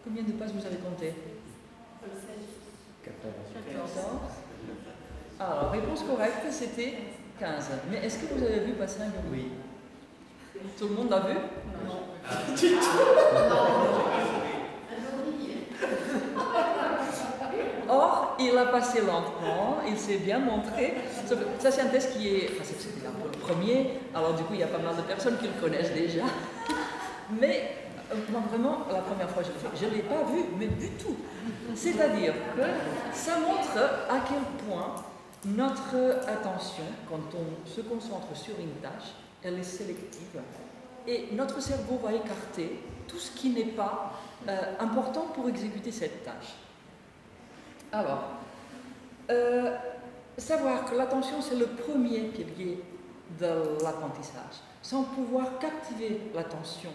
Combien de pages vous avez compté? 14. 14. Alors, réponse correcte, c'était 15. Mais est-ce que vous avez vu passer un bureau? Oui. Tout le monde l'a vu? Non. Or, il a passé lentement, il s'est bien montré. Ça, c'est un test qui est. Enfin, c'était un peu le premier, alors du coup, il y a pas mal de personnes qui le connaissent déjà. Mais, moi, vraiment, la première fois que je l'ai fait, je ne l'ai pas vu, mais du tout. C'est-à-dire que ça montre à quel point notre attention, quand on se concentre sur une tâche, elle est sélective. Et notre cerveau va écarter tout ce qui n'est pas important pour exécuter cette tâche. Alors, savoir que l'attention, c'est le premier pilier de l'apprentissage. Sans pouvoir captiver l'attention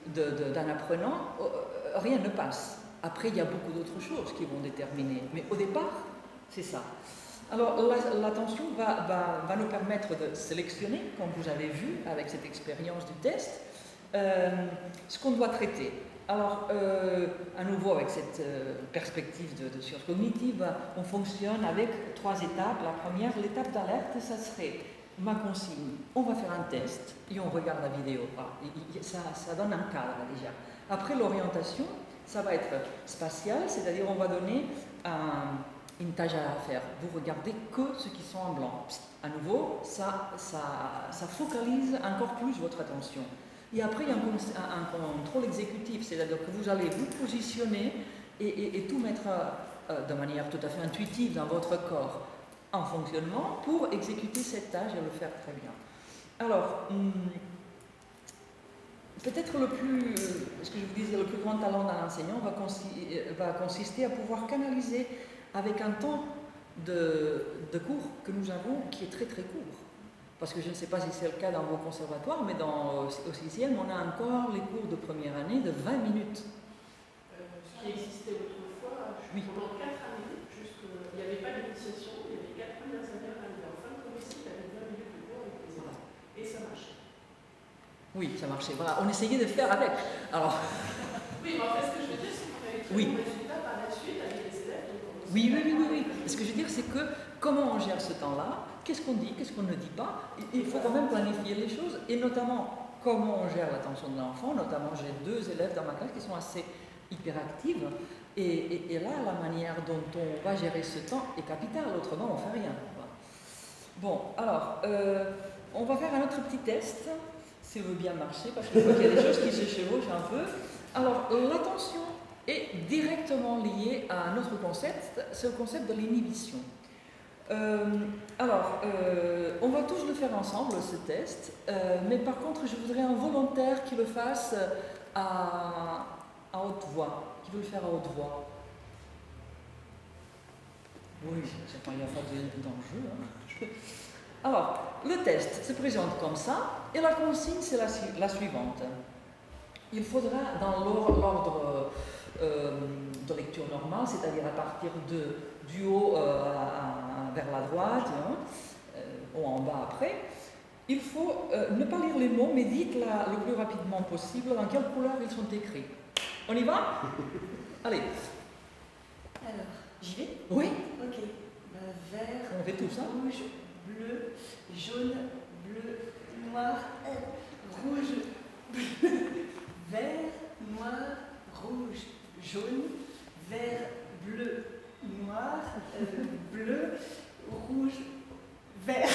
d'un apprenant, rien ne passe. Après, il y a beaucoup d'autres choses qui vont déterminer. Mais au départ, c'est ça. Alors, l'attention va nous permettre de sélectionner, comme vous avez vu avec cette expérience du test, ce qu'on doit traiter. Alors, à nouveau, avec cette perspective de sciences cognitives, on fonctionne avec 3 étapes. La première, l'étape d'alerte, ça serait ma consigne. On va faire un test et on regarde la vidéo. Ça donne un cadre déjà. Après, l'orientation, ça va être spatial, c'est-à-dire on va donner une tâche à faire. Vous regardez que ceux qui sont en blanc. À nouveau, ça focalise encore plus votre attention. Et après, il y a un contrôle exécutif, c'est-à-dire que vous allez vous positionner et tout mettre de manière tout à fait intuitive dans votre corps en fonctionnement pour exécuter cette tâche et le faire très bien. Alors, peut-être ce que je vous disais, le plus grand talent d'un enseignant va consister à pouvoir canaliser avec un temps de cours que nous avons qui est très très court. Parce que je ne sais pas si c'est le cas dans vos conservatoires, mais au 6e, on a encore les cours de première année de 20 minutes. Ce qui existait autrefois, pendant 4 années, il n'y avait pas d'initiation, il y avait 4 premières années à l'année. En fin de commission, il y avait 20 minutes de cours avec les élèves. Et ça marchait. Oui, ça marchait. Voilà, on essayait de faire avec. Alors... Oui, mais en fait, ce que je veux dire, c'est qu'on avait fait un résultat par la suite avec les élèves. Oui. Ce que je veux dire, c'est que comment on gère ce temps-là, qu'est-ce qu'on dit, qu'est-ce qu'on ne dit pas. Il faut quand même planifier les choses, et notamment comment on gère l'attention de l'enfant. Notamment, j'ai 2 élèves dans ma classe qui sont assez hyperactives, et là, la manière dont on va gérer ce temps est capitale, autrement on ne fait rien. Bon, alors, on va faire un autre petit test, si vous veut bien marcher, parce que je vois qu'il y a des choses qui se chevauchent un peu. Alors, l'attention est directement liée à un autre concept, c'est le concept de l'inhibition. On va tous le faire ensemble, ce test, mais par contre, je voudrais un volontaire qui le fasse à haute voix, qui veut le faire à haute voix. Oui, il n'y a pas d'enjeu. Hein. Alors, le test se présente comme ça, et la consigne, c'est la suivante. Il faudra, dans l'ordre de lecture normale, c'est-à-dire à partir du haut vers la droite, ou en bas après, il faut ne pas lire les mots, mais dites le plus rapidement possible dans quelle couleur ils sont écrits. On y va? Allez. Alors, j'y vais? Oui. Ok. Vert, on fait tout ça. Rouge, bleu, jaune, bleu, noir, rouge, bleu, vert, noir, rouge, jaune, vert, bleu, noir, bleu, rouge, vert.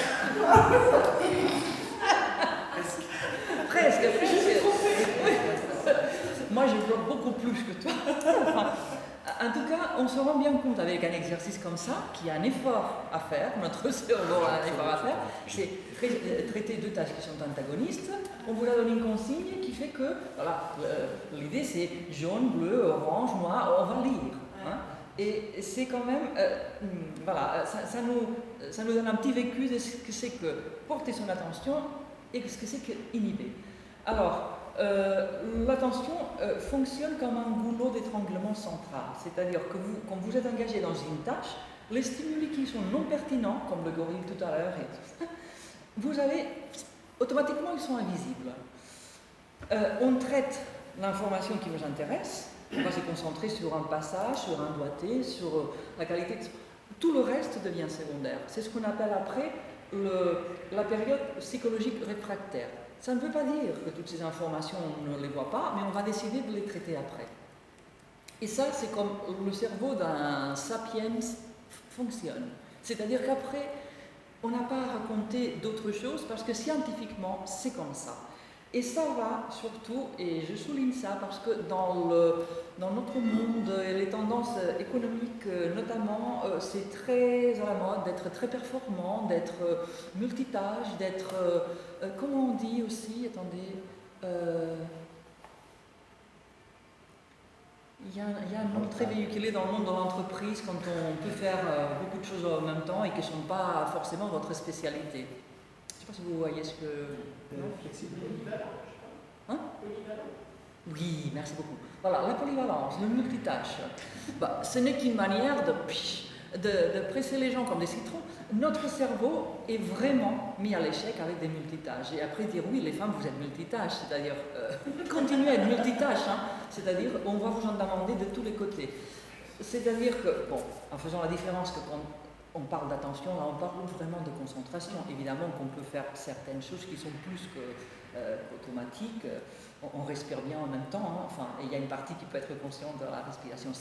Presque. Moi, je bloque beaucoup plus que toi. Enfin, en tout cas, on se rend bien compte avec un exercice comme ça qu'il y a un effort à faire, notre cerveau a un effort à faire, c'est traiter 2 tâches qui sont antagonistes. On vous a donné une consigne qui fait que, voilà, l'idée c'est jaune, bleu, orange, noir, on va lire. Hein, et c'est quand même, voilà, ça nous donne un petit vécu de ce que c'est que porter son attention et ce que c'est que inhiber. Alors, l'attention fonctionne comme un goulot d'étranglement central, c'est-à-dire que quand vous êtes engagé dans une tâche, les stimuli qui sont non pertinents, comme le gorille tout à l'heure, vous avez, automatiquement ils sont invisibles. On traite l'information qui nous intéresse, On va se concentrer sur un passage, sur un doigté, sur la qualité. Tout le reste devient secondaire. C'est ce qu'on appelle après la période psychologique réfractaire. Ça ne veut pas dire que toutes ces informations, on ne les voit pas, mais on va décider de les traiter après. Et ça, c'est comme le cerveau d'un sapiens fonctionne. C'est-à-dire qu'après, on n'a pas à raconter d'autres choses parce que scientifiquement, c'est comme ça. Et ça va surtout, et je souligne ça parce que dans notre monde et les tendances économiques notamment, c'est très à la mode d'être très performant, d'être multitâche, d'être, comment on dit aussi, attendez, il y a un nom très véhiculé dans le monde de l'entreprise quand on peut faire beaucoup de choses en même temps et qui ne sont pas forcément votre spécialité. Je ne sais pas si vous voyez ce que... Flexible. Hein? Oui, merci beaucoup. Voilà, la polyvalence, le multitâche. Ce n'est qu'une manière de presser les gens comme des citrons. Notre cerveau est vraiment mis à l'échec avec des multitâches. Et après dire oui, les femmes, vous êtes multitâches, c'est-à-dire continuez à être multitâches, hein, c'est-à-dire on va vous en demander de tous les côtés. C'est-à-dire que, bon, en faisant la différence que quand on parle d'attention, là on parle vraiment de concentration. Évidemment qu'on peut faire certaines choses qui sont plus qu'automatiques. On respire bien en même temps, hein. Enfin, et il y a une partie qui peut être consciente de la respiration.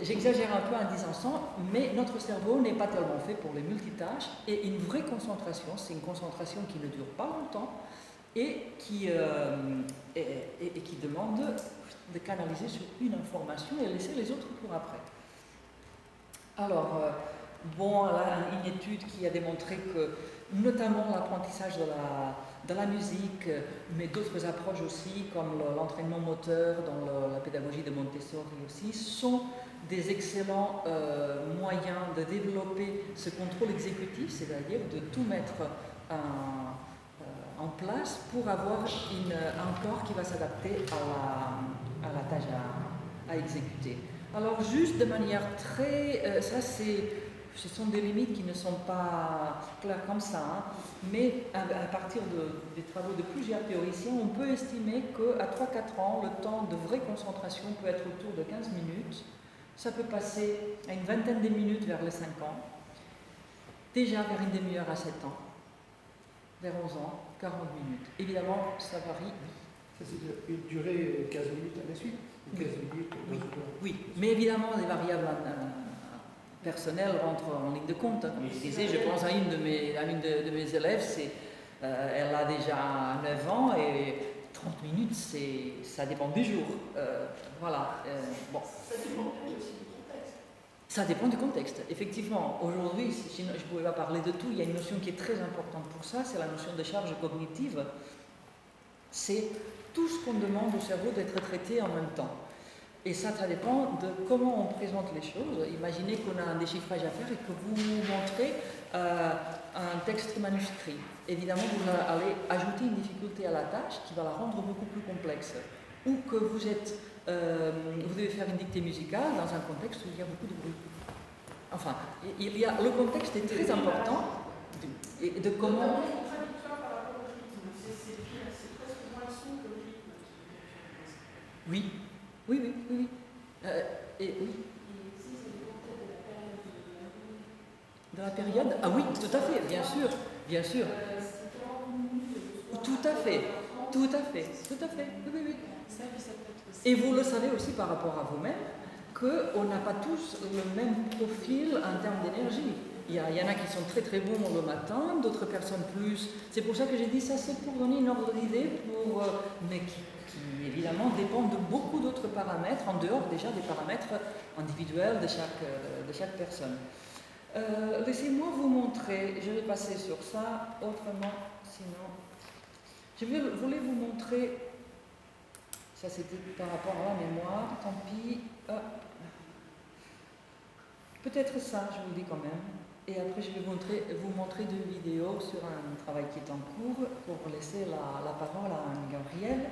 J'exagère un peu en disant ça, mais notre cerveau n'est pas tellement fait pour les multitâches, et une vraie concentration, c'est une concentration qui ne dure pas longtemps et qui demande de canaliser sur une information et laisser les autres pour après. Alors, bon, là, une étude qui a démontré que, notamment l'apprentissage de la musique, mais d'autres approches aussi, comme l'entraînement moteur dans la pédagogie de Montessori aussi, sont des excellents moyens de développer ce contrôle exécutif, c'est-à-dire de tout mettre en place pour avoir un corps qui va s'adapter à la tâche à exécuter. Alors juste de manière très... ce sont des limites qui ne sont pas claires comme ça, hein, mais à partir des travaux de plusieurs théoriciens, on peut estimer qu'à 3-4 ans, le temps de vraie concentration peut être autour de 15 minutes. Ça peut passer à une vingtaine de minutes vers les 5 ans, déjà vers une demi-heure à 7 ans, vers 11 ans, 40 minutes. Évidemment, ça varie. Ça, c'est durer 15 minutes à la suite, 15 minutes. Oui, mais évidemment, les variables personnelles rentrent en ligne de compte. Comme je disais, je pense à une de mes élèves, elle a déjà 9 ans et 30 minutes, ça dépend du jour. Voilà. Bon. Ça dépend aussi du contexte. Ça dépend du contexte. Effectivement, aujourd'hui, je ne pouvais pas parler de tout, il y a une notion qui est très importante pour ça, c'est la notion de charge cognitive. C'est tout ce qu'on demande au cerveau d'être traité en même temps. Et ça dépend de comment on présente les choses. Imaginez qu'on a un déchiffrage à faire et que vous montrez un texte manuscrit. Évidemment, vous allez ajouter une difficulté à la tâche qui va la rendre beaucoup plus complexe. Ou que vous devez faire une dictée musicale dans un contexte où il y a beaucoup de bruit. Enfin, le contexte est très important de comment... Oui. Oui. De la période? Ah oui, tout à fait, bien sûr. Tout à fait. Oui. Et vous le savez aussi par rapport à vous-même qu'on n'a pas tous le même profil en termes d'énergie. Il y en a qui sont très très bons le matin, d'autres personnes plus. C'est pour ça que j'ai dit ça, c'est pour donner une ordre d'idée, mais qui évidemment dépend de beaucoup d'autres paramètres, en dehors déjà des paramètres individuels de chaque personne. Laissez-moi vous montrer, je vais passer sur ça, autrement, sinon... Je voulais vous montrer, ça c'était par rapport à la mémoire, tant pis, peut-être ça, je vous le dis quand même, et après je vais vous montrer 2 vidéos sur un travail qui est en cours, pour laisser la parole à Gabriel.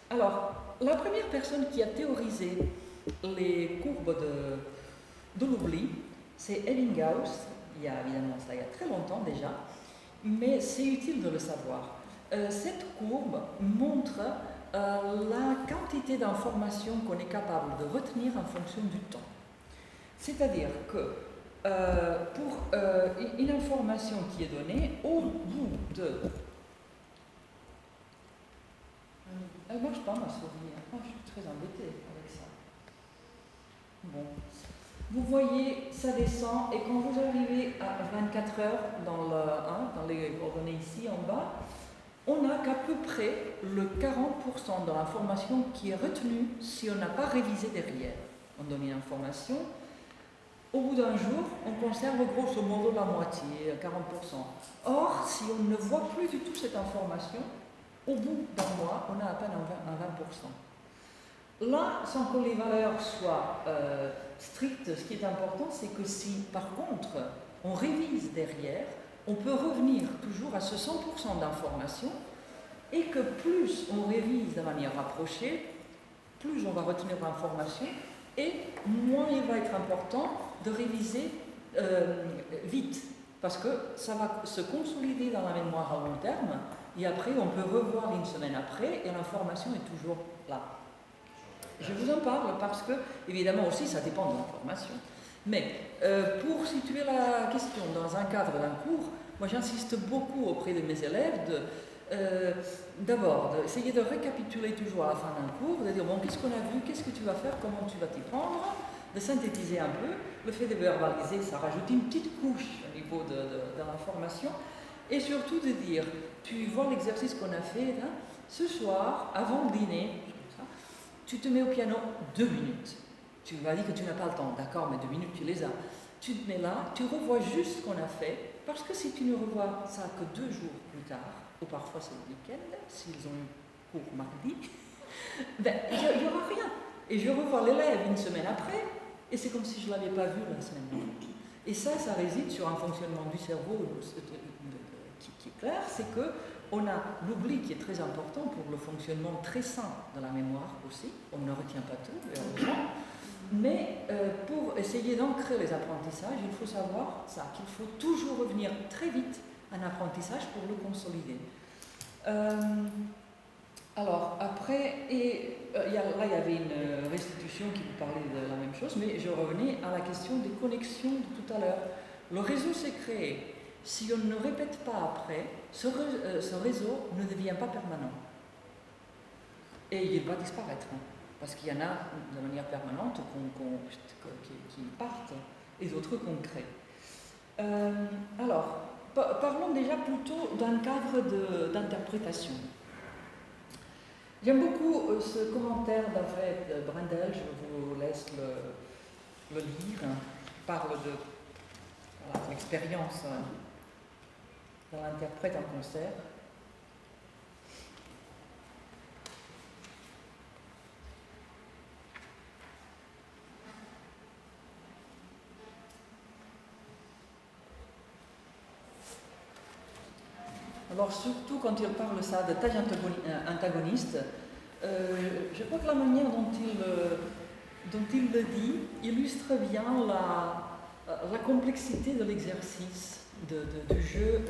Alors, la première personne qui a théorisé les courbes de l'oubli, c'est Ebbinghaus. Il y a évidemment ça il y a très longtemps déjà, mais c'est utile de le savoir. Cette courbe montre la quantité d'informations qu'on est capable de retenir en fonction du temps. C'est-à-dire que pour une information qui est donnée, au bout de... Elle ne marche pas ma souris, je suis très embêtée avec ça. Bon. Vous voyez, ça descend, et quand vous arrivez à 24 heures dans les coordonnées ici en bas, on n'a qu'à peu près le 40% de l'information qui est retenue si on n'a pas révisé derrière. On donne une information, au bout d'un jour, on conserve grosso modo la moitié, 40%. Or, si on ne voit plus du tout cette information, au bout d'un mois, on a à peine un 20%. Là, sans que les valeurs soient strictes, ce qui est important, c'est que si, par contre, on révise derrière, on peut revenir toujours à ce 100% d'information et que plus on révise de manière rapprochée, plus on va retenir l'information et moins il va être important de réviser vite parce que ça va se consolider dans la mémoire à long terme et après on peut revoir une semaine après et l'information est toujours là. Je vous en parle parce que, évidemment aussi, ça dépend de l'information. Mais pour situer la question dans un cadre d'un cours, moi j'insiste beaucoup auprès de mes élèves d'abord d'essayer de récapituler toujours à la fin d'un cours, de dire bon, qu'est-ce qu'on a vu, qu'est-ce que tu vas faire, comment tu vas t'y prendre, de synthétiser un peu. Le fait de verbaliser, ça rajoute une petite couche au niveau de l'information. Et surtout de dire, tu vois l'exercice qu'on a fait là, ce soir, avant le dîner, tu te mets au piano 2 minutes. Tu m'as dit que tu n'as pas le temps, d'accord, mais 2 minutes tu les as. Tu te mets là, tu revois juste ce qu'on a fait, parce que si tu ne revois ça que 2 jours plus tard, ou parfois c'est le week-end, s'ils ont eu cours mardi, ben, il n'y aura rien. Et je revois l'élève une semaine après, et c'est comme si je ne l'avais pas vu la semaine dernière. Et ça réside sur un fonctionnement du cerveau qui est clair, c'est qu'on a l'oubli qui est très important pour le fonctionnement très sain de la mémoire aussi. On ne retient pas tout, heureusement. Mais pour essayer d'ancrer les apprentissages, il faut savoir ça, qu'il faut toujours revenir très vite à un apprentissage pour le consolider. Alors, après, là il y avait une restitution qui vous parlait de la même chose, mais je revenais à la question des connexions de tout à l'heure. Le réseau s'est créé. Si on ne répète pas après, ce réseau ne devient pas permanent. Et il va disparaître. Parce qu'il y en a de manière permanente qui partent et d'autres qu'on crée. Alors, parlons déjà plutôt d'un cadre d'interprétation. J'aime beaucoup ce commentaire d'Alfred Brendel, je vous laisse le lire. Il parle de l'expérience de l'interprète en concert. Alors surtout quand il parle ça de tâches antagonistes, je crois que la manière dont il le dit illustre bien la complexité de l'exercice du jeu,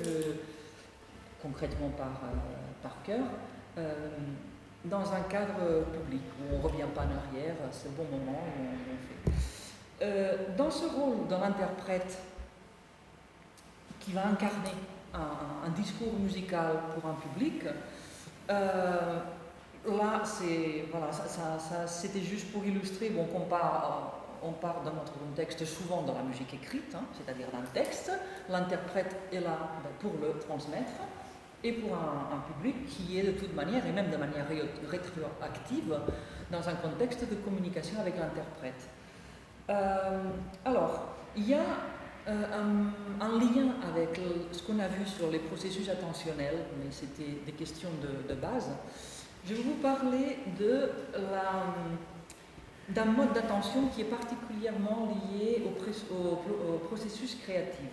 concrètement par cœur, dans un cadre public où on ne revient pas en arrière, c'est le bon moment où on fait. Dans ce rôle de l'interprète qui va incarner un discours musical pour un public, là, c'était juste pour illustrer, bon, on part dans notre contexte souvent dans la musique écrite, c'est-à-dire d'un texte, l'interprète est là pour le transmettre, et pour un public qui est de toute manière, et même de manière rétroactive, dans un contexte de communication avec l'interprète. Alors, il y a un lien avec ce qu'on a vu sur les processus attentionnels, mais c'était des questions de base. Je vais vous parler d'un mode d'attention qui est particulièrement lié au processus créatif.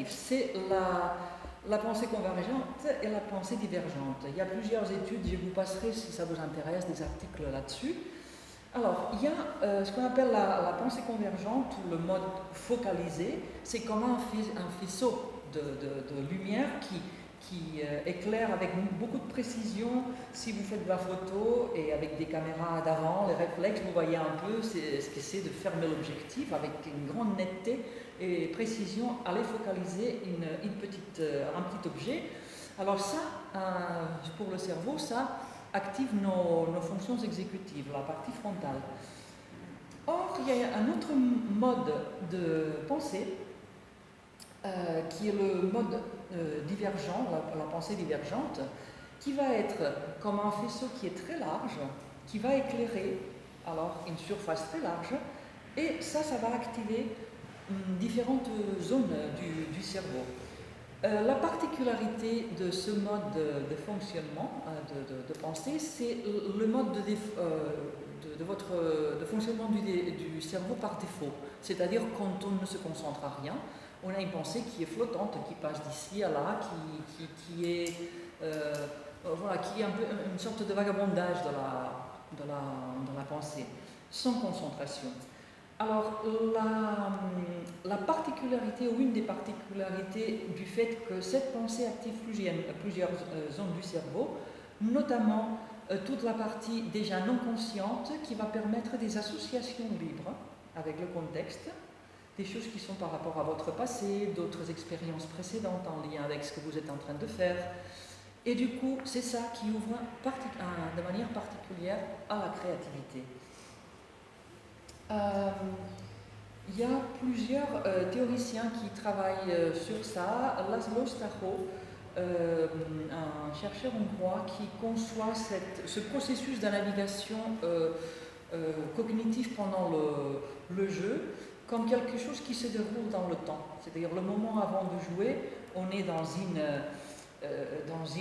C'est la pensée convergente et la pensée divergente. Il y a plusieurs études, je vous passerai si ça vous intéresse des articles là-dessus. Alors, il y a ce qu'on appelle la pensée convergente ou le mode focalisé. C'est comme un faisceau de lumière qui éclaire avec beaucoup de précision. Si vous faites de la photo et avec des caméras d'avant, les réflexes, vous voyez un peu ce que c'est de fermer l'objectif avec une grande netteté et précision, aller focaliser un petit objet. Alors ça, pour le cerveau, ça active nos fonctions exécutives, la partie frontale. Or, il y a un autre mode de pensée qui est le mode divergent, la pensée divergente, qui va être comme un faisceau qui est très large, qui va éclairer alors une surface très large, et ça va activer différentes zones du cerveau. La particularité de ce mode de fonctionnement, de pensée, c'est le mode de fonctionnement du cerveau par défaut. C'est-à-dire quand on ne se concentre à rien, on a une pensée qui est flottante, qui passe d'ici à là, qui est un peu une sorte de vagabondage de la pensée, sans concentration. Alors, la particularité, ou une des particularités du fait que cette pensée active plusieurs zones du cerveau, notamment toute la partie déjà non consciente qui va permettre des associations libres avec le contexte, des choses qui sont par rapport à votre passé, d'autres expériences précédentes en lien avec ce que vous êtes en train de faire. Et du coup, c'est ça qui ouvre de manière particulière à la créativité. Il y a plusieurs théoriciens qui travaillent sur ça. Laszlo Stáro, un chercheur hongrois qui conçoit ce processus de navigation cognitive pendant le jeu comme quelque chose qui se déroule dans le temps. C'est-à-dire le moment avant de jouer, on est dans une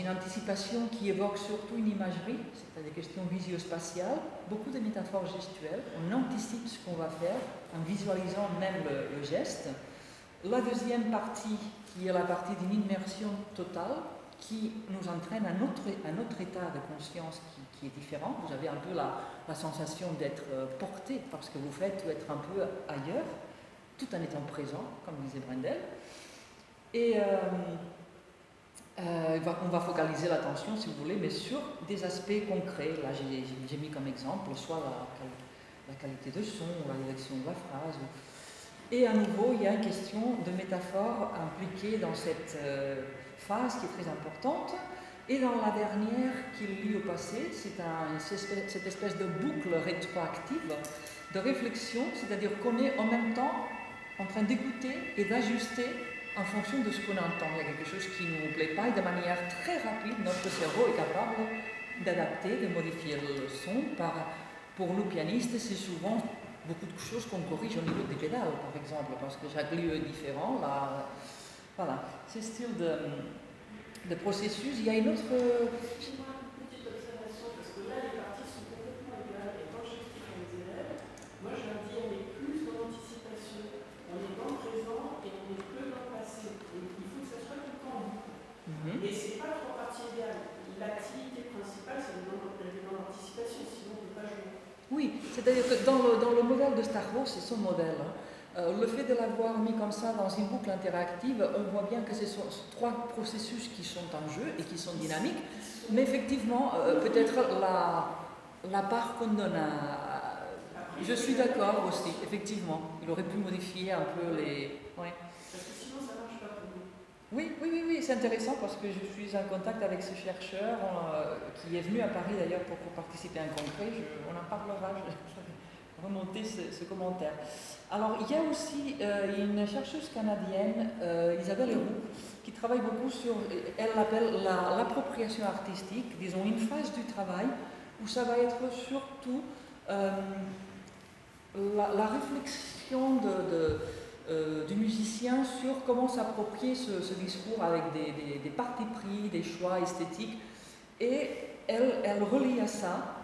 anticipation qui évoque surtout une imagerie, c'est-à-dire des questions visio-spatiales, beaucoup de métaphores gestuelles. On anticipe ce qu'on va faire en visualisant même le geste. La deuxième partie, qui est la partie d'une immersion totale, qui nous entraîne à un autre état de conscience qui est différent. Vous avez un peu la sensation d'être porté par ce que vous faites ou être un peu ailleurs, tout en étant présent, comme disait Brendel. Et on va focaliser l'attention, si vous voulez, mais sur des aspects concrets. Là, j'ai mis comme exemple soit la qualité de son, la direction de la phrase. Et à nouveau, il y a une question de métaphore impliquée dans cette phase qui est très importante. Et dans la dernière qui est liée au passé, c'est cette espèce de boucle rétroactive de réflexion, c'est-à-dire qu'on est en même temps en train d'écouter et d'ajuster en fonction de ce qu'on entend. Il y a quelque chose qui ne nous plaît pas et de manière très rapide, notre cerveau est capable d'adapter, de modifier le son. Pour nous pianistes, c'est souvent beaucoup de choses qu'on corrige au niveau des pédales, par exemple, parce que chaque lieu est différent. Là, voilà, ce style de processus. Il y a une autre... Excusez-moi, une petite observation, parce que là, les parties sont complètement égales, et quand j'explique à mes élèves, moi je leur dis on est plus dans l'anticipation, on est dans le présent et on est peu dans le passé. Et il faut que ça soit tout le temps en boucle. Et c'est pas trois parties égales. L'activité principale, c'est l'élément d'anticipation, sinon on ne peut pas jouer. Oui, c'est-à-dire que dans le modèle de Stáro, c'est son modèle. Le fait de l'avoir mis comme ça dans une boucle interactive, on voit bien que ce sont trois processus qui sont en jeu et qui sont dynamiques, mais effectivement, peut-être la part qu'on donne à... Je suis d'accord aussi, effectivement. Il aurait pu modifier un peu les... Ouais. Parce que sinon, ça ne marche pas pour nous. Oui, c'est intéressant parce que je suis en contact avec ce chercheur qui est venu à Paris d'ailleurs pour participer à un congrès. On en parlera, je vais remonter ce commentaire. Alors, il y a aussi une chercheuse canadienne, Isabelle Héroux, qui travaille beaucoup sur, elle l'appelle l'appropriation artistique, disons une phase du travail où ça va être surtout la réflexion du musicien sur comment s'approprier ce discours avec des partis pris, des choix esthétiques. Et elle relie à ça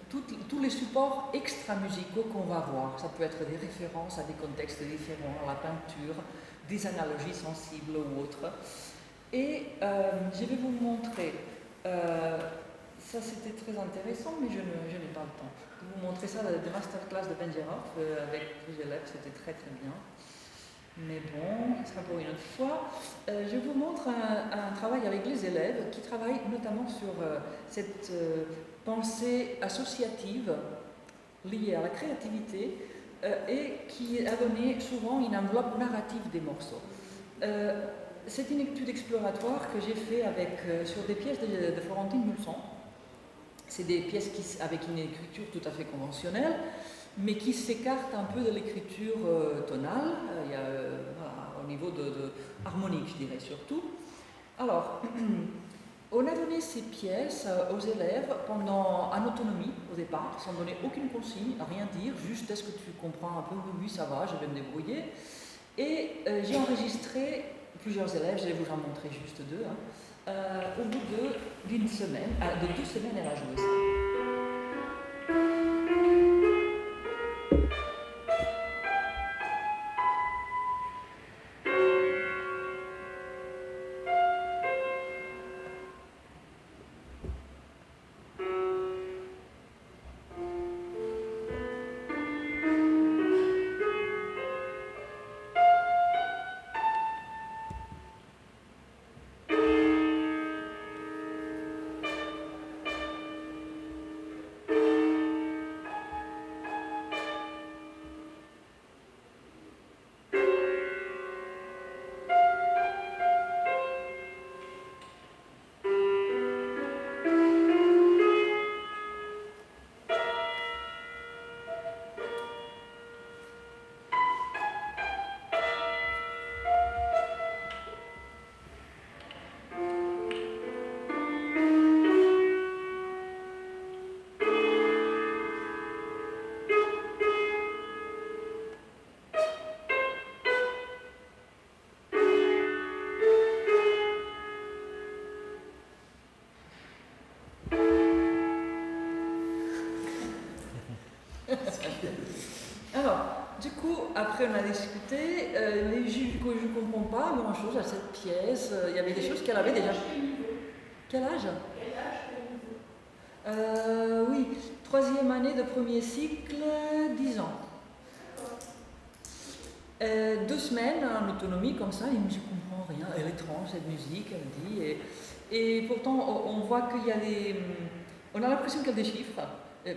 tous les supports extra-musicaux qu'on va voir. Ça peut être des références à des contextes différents, à la peinture, des analogies sensibles ou autres. Et je vais vous montrer, ça c'était très intéressant, mais je n'ai pas le temps. Je vais vous montrer ça des masterclass de Benjerov avec les élèves, c'était très très bien. Mais bon, ce sera pour une autre fois. Je vous montre un travail avec les élèves qui travaillent notamment sur cette pensée associative liée à la créativité et qui a donné souvent une enveloppe narrative des morceaux. C'est une étude exploratoire que j'ai faite sur des pièces de Florentine Mulson. C'est des pièces avec une écriture tout à fait conventionnelle, mais qui s'écartent un peu de l'écriture tonale, voilà, au niveau harmonique, je dirais surtout. Alors, on a donné ces pièces aux élèves en autonomie au départ, sans donner aucune consigne, rien dire, juste est-ce que tu comprends un peu, oui, ça va, je vais me débrouiller. Et j'ai enregistré plusieurs élèves, je vais vous en montrer juste deux. Au bout d'une semaine, de 2 semaines, elle a joué ça. Alors, du coup, après on a discuté, je ne comprends pas grand-chose à cette pièce. Il y avait des choses qu'elle avait déjà. Quel âge? Oui, 3e année de premier cycle, 10 ans. 2 semaines en autonomie comme ça, et je ne comprends rien. Elle est étrange cette musique, elle dit. Et pourtant, on voit qu'il y a on a l'impression qu'elle déchiffre.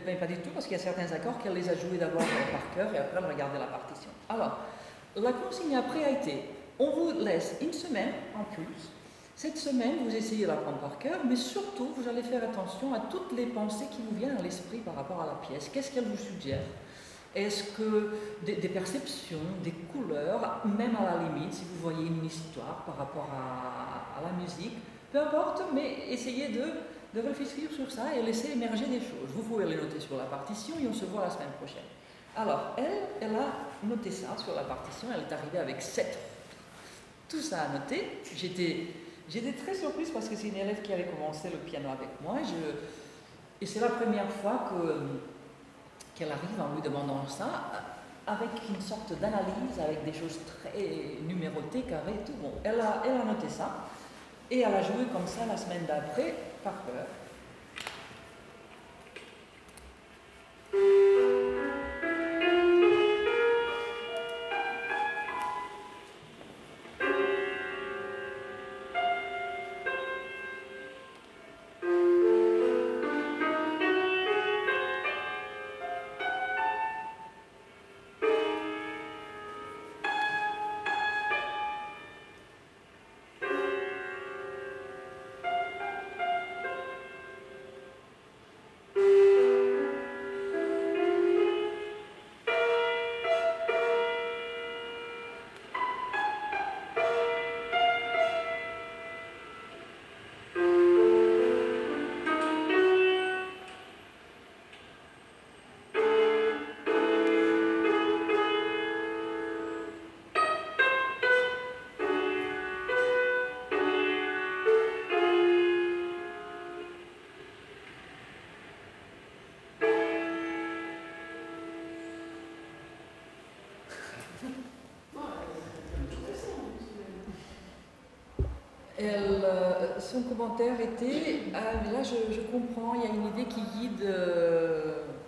Ben, pas du tout, parce qu'il y a certains accords qu'elle les a joués d'abord par cœur et après elle regardait la partition. Alors, la consigne après a été, on vous laisse une semaine en plus. Cette semaine, vous essayez de l'apprendre par cœur, mais surtout, vous allez faire attention à toutes les pensées qui vous viennent à l'esprit par rapport à la pièce. Qu'est-ce qu'elle vous suggère? Est-ce que des perceptions, des couleurs, même à la limite, si vous voyez une histoire par rapport à la musique, peu importe, mais essayez de réfléchir sur ça et laisser émerger des choses. Vous pouvez les noter sur la partition et on se voit la semaine prochaine. Alors, elle a noté ça sur la partition, elle est arrivée avec 7. Tout ça à noter. J'étais très surprise parce que c'est une élève qui avait commencé le piano avec moi et c'est la première fois qu'elle arrive en lui demandant ça avec une sorte d'analyse, avec des choses très numérotées, carrées et tout. Bon, elle a noté ça et elle a joué comme ça la semaine d'après par cœur. Son commentaire était là je comprends, il y a une idée qui guide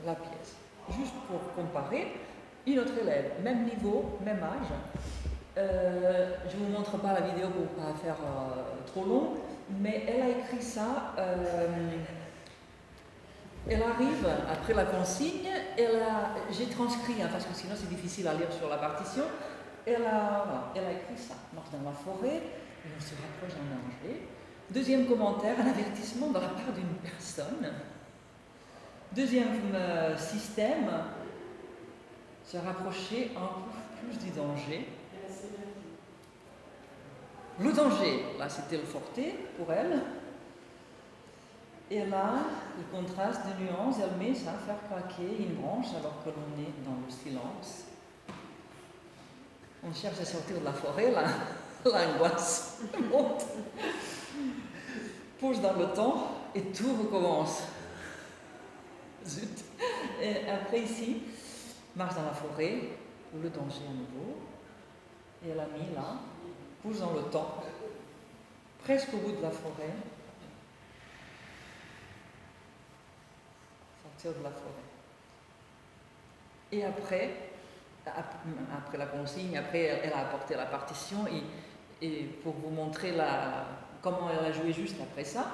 la pièce. Juste pour comparer, une autre élève, même niveau, même âge, Je ne vous montre pas la vidéo pour ne pas faire trop long, mais elle a écrit ça. Elle arrive après la consigne, j'ai transcrit, hein, parce que sinon c'est difficile à lire sur la partition. Elle a écrit ça. Marche dans la forêt, et on se rapproche d'un danger. Deuxième commentaire, un avertissement de la part d'une personne. Deuxième système, se rapprocher un peu plus du danger. Le danger, là c'était le forté pour elle. Et là, le contraste de nuances, elle met ça, faire craquer une branche alors que l'on est dans le silence. On cherche à sortir de la forêt, là, l'angoisse monte. Pause dans le temps et tout recommence. Zut. Et après ici, marche dans la forêt, le danger à nouveau. Et elle a mis là, pause dans le temps, presque au bout de la forêt. Sortir de la forêt. Et après la consigne, après elle a apporté la partition et pour vous montrer comment elle a joué juste après ça.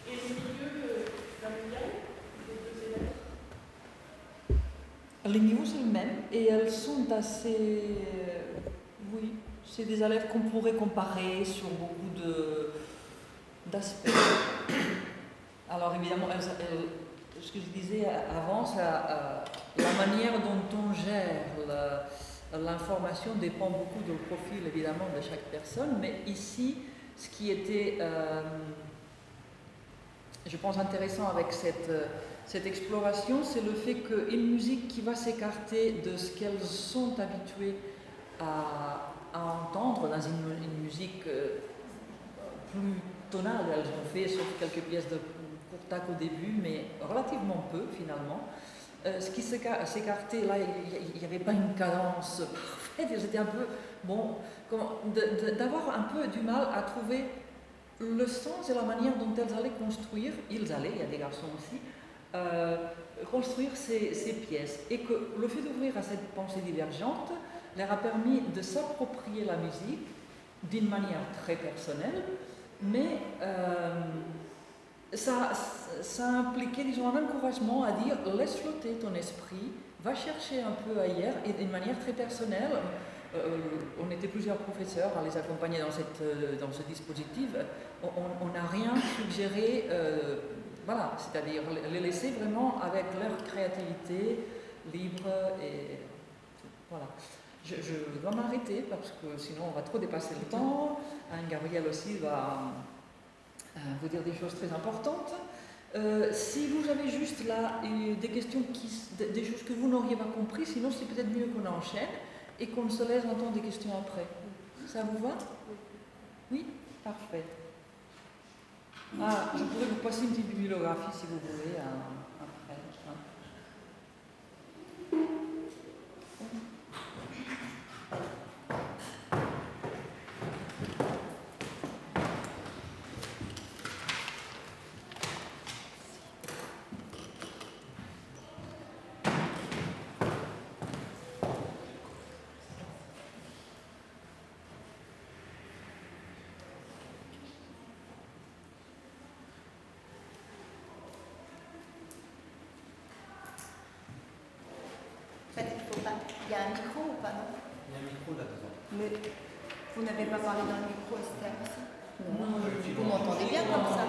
Et le milieu familial des deux élèves? Les niveaux sont les mêmes et elles sont assez. Oui, c'est des élèves qu'on pourrait comparer sur beaucoup d'aspects. Alors évidemment, ce que je disais avant, la manière dont on gère l'information dépend beaucoup du profil évidemment de chaque personne, mais ici, ce qui était, je pense, intéressant avec cette exploration, c'est le fait qu'une musique qui va s'écarter de ce qu'elles sont habituées à entendre dans une musique plus tonale, elles ont fait sauf quelques pièces de courtac au début, mais relativement peu finalement. Ce qui s'écartait là, il n'y avait pas une cadence parfaite, c'était un peu, bon, d'avoir un peu du mal à trouver le sens et la manière dont elles allaient construire, il y a des garçons aussi, construire ces pièces. Et que le fait d'ouvrir à cette pensée divergente leur a permis de s'approprier la musique d'une manière très personnelle, mais ça a impliqué, disons, un encouragement à dire laisse flotter ton esprit, va chercher un peu ailleurs et d'une manière très personnelle. On était plusieurs professeurs à les accompagner dans ce dispositif. On n'a rien suggéré, voilà, c'est-à-dire les laisser vraiment avec leur créativité libre et voilà. Je dois m'arrêter parce que sinon on va trop dépasser le temps. Anne-Gabrielle aussi va vous dire des choses très importantes. Si vous avez juste là des questions, des choses que vous n'auriez pas compris, sinon c'est peut-être mieux qu'on enchaîne et qu'on se laisse entendre des questions après. Ça vous va? Oui? Parfait. Je pourrais vous passer une petite bibliographie si vous voulez après. En fait, il faut pas. Il y a un micro ou pas, non? Il y a un micro là-dedans. Mais Vous n'avez pas parlé dans le micro, Esther aussi? Non. Vous m'entendez bien comme ça?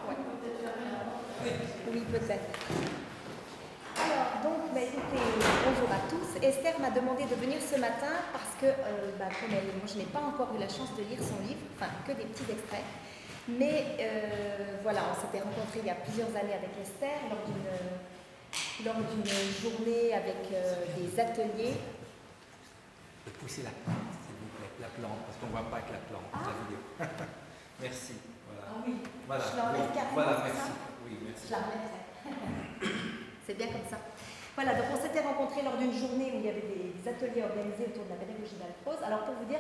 Ouais. Oui, peut-être. Alors, donc, écoutez, bonjour à tous. Esther m'a demandé de venir ce matin parce que, comme elle, moi, je n'ai pas encore eu la chance de lire son livre, enfin, que des petits extraits. Mais voilà, on s'était rencontrés il y a plusieurs années avec Esther lors d'une journée avec des ateliers. De pousser la plante, s'il vous plaît, la plante, parce qu'on ne voit pas que la plante, la vidéo. Merci. Voilà. Ah oui, Voilà. Je l'enlève carrément. Voilà, C'est merci. ça. Oui, merci. Je la remettrai. C'est bien comme ça. Voilà, donc on s'était rencontrés lors d'une journée où il y avait des ateliers organisés autour de la pédagogie d'Alprose. Alors pour vous dire,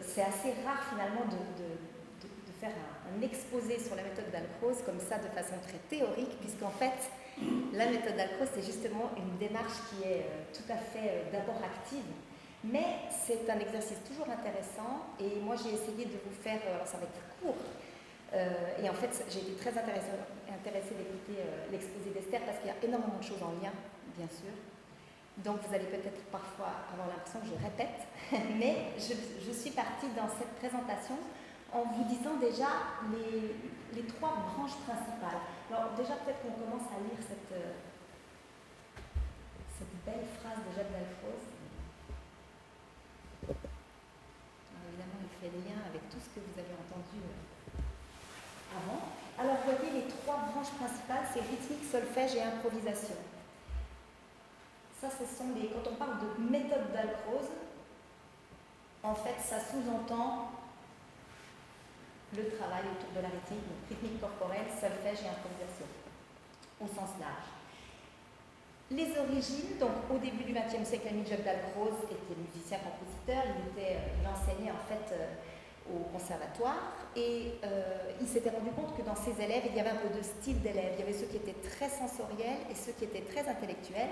c'est assez rare finalement de faire un exposé sur la méthode d'Alprose comme ça de façon très théorique, puisqu'en fait, la méthode d'Alprose, c'est justement une démarche qui est tout à fait d'abord active, mais c'est un exercice toujours intéressant. Et moi, j'ai essayé de vous faire, alors ça va être court, et en fait, j'ai été très intéressée d'écouter l'exposé d'Esther parce qu'il y a énormément de choses en lien, bien sûr. Donc vous allez peut-être parfois avoir l'impression que je répète, mais je suis partie dans cette présentation en vous disant déjà les trois branches principales. Alors déjà peut-être qu'on commence à lire cette belle phrase de Jacques Dalcroze. Alors évidemment, il fait lien avec tout ce que vous avez entendu avant. Alors vous voyez, les trois branches principales, c'est rythmique, solfège et improvisation. Ça, ce sont les... Quand on parle de méthode Dalcroze, en fait, ça sous-entend le travail autour de la rythmique, donc rythmique corporelle, solfège et improvisation, au sens large. Les origines, donc au début du XXe siècle, Jacques Dalcroze était musicien-compositeur, il enseignait en fait au conservatoire et il s'était rendu compte que dans ses élèves, il y avait un peu de style d'élèves. Il y avait ceux qui étaient très sensoriels et ceux qui étaient très intellectuels.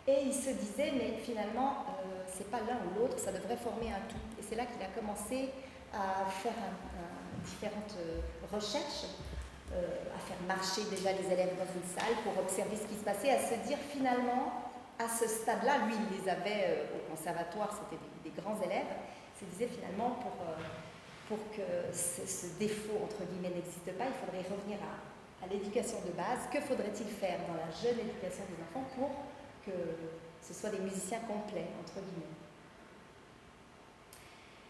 Et il se disait, mais finalement, c'est pas l'un ou l'autre, ça devrait former un tout. Et c'est là qu'il a commencé à faire différentes recherches, à faire marcher déjà les élèves dans une salle pour observer ce qui se passait, à se dire finalement, à ce stade-là, lui, il les avait au conservatoire, c'était des grands élèves, il se disait finalement, pour que ce défaut, entre guillemets, n'existe pas, il faudrait revenir à l'éducation de base. Que faudrait-il faire dans la jeune éducation des enfants pour que ce soit des musiciens complets, entre guillemets.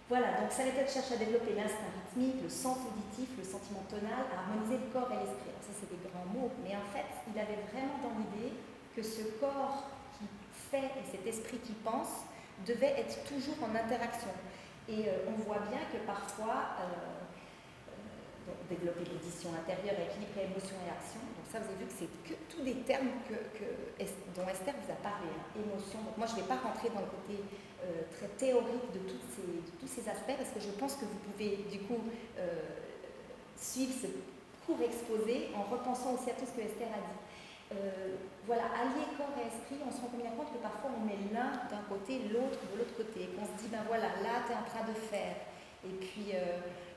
Voilà, donc sa méthode cherche à développer l'instinct rythmique, le sens auditif, le sentiment tonal, à harmoniser le corps et l'esprit. Alors ça, c'est des grands mots, mais en fait, il avait vraiment dans l'idée que ce corps qui fait et cet esprit qui pense devait être toujours en interaction. Et on voit bien que parfois, développer l'audition intérieure, équilibre, émotion et action. Donc ça, vous avez vu que c'est que tous des termes dont Esther vous a parlé. Émotion. Donc moi, je ne vais pas rentrer dans le côté très théorique de tous ces aspects parce que je pense que vous pouvez du coup suivre ce court exposé en repensant aussi à tout ce que Esther a dit. Voilà, allier corps et esprit, on se rend bien compte que parfois on met l'un d'un côté, l'autre de l'autre côté, qu'on se dit, ben voilà, là tu es en train de faire, et puis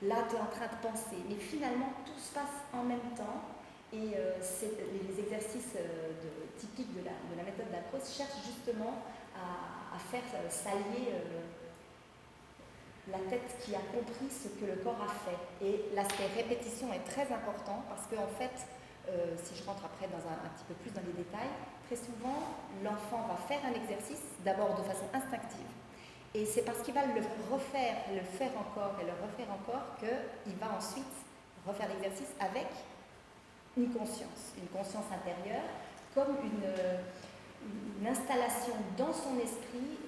là tu es en train de penser. Mais finalement, tout se passe en même temps, et les exercices typiques de la méthode Dalcroze cherchent justement à faire s'allier la tête qui a compris ce que le corps a fait. Et l'aspect répétition est très important, parce qu'en fait, si je rentre après dans un petit peu plus dans les détails, très souvent, l'enfant va faire un exercice, d'abord de façon instinctive. Et c'est parce qu'il va le faire encore et le refaire encore, qu'il va ensuite refaire l'exercice avec une conscience intérieure, comme une installation dans son esprit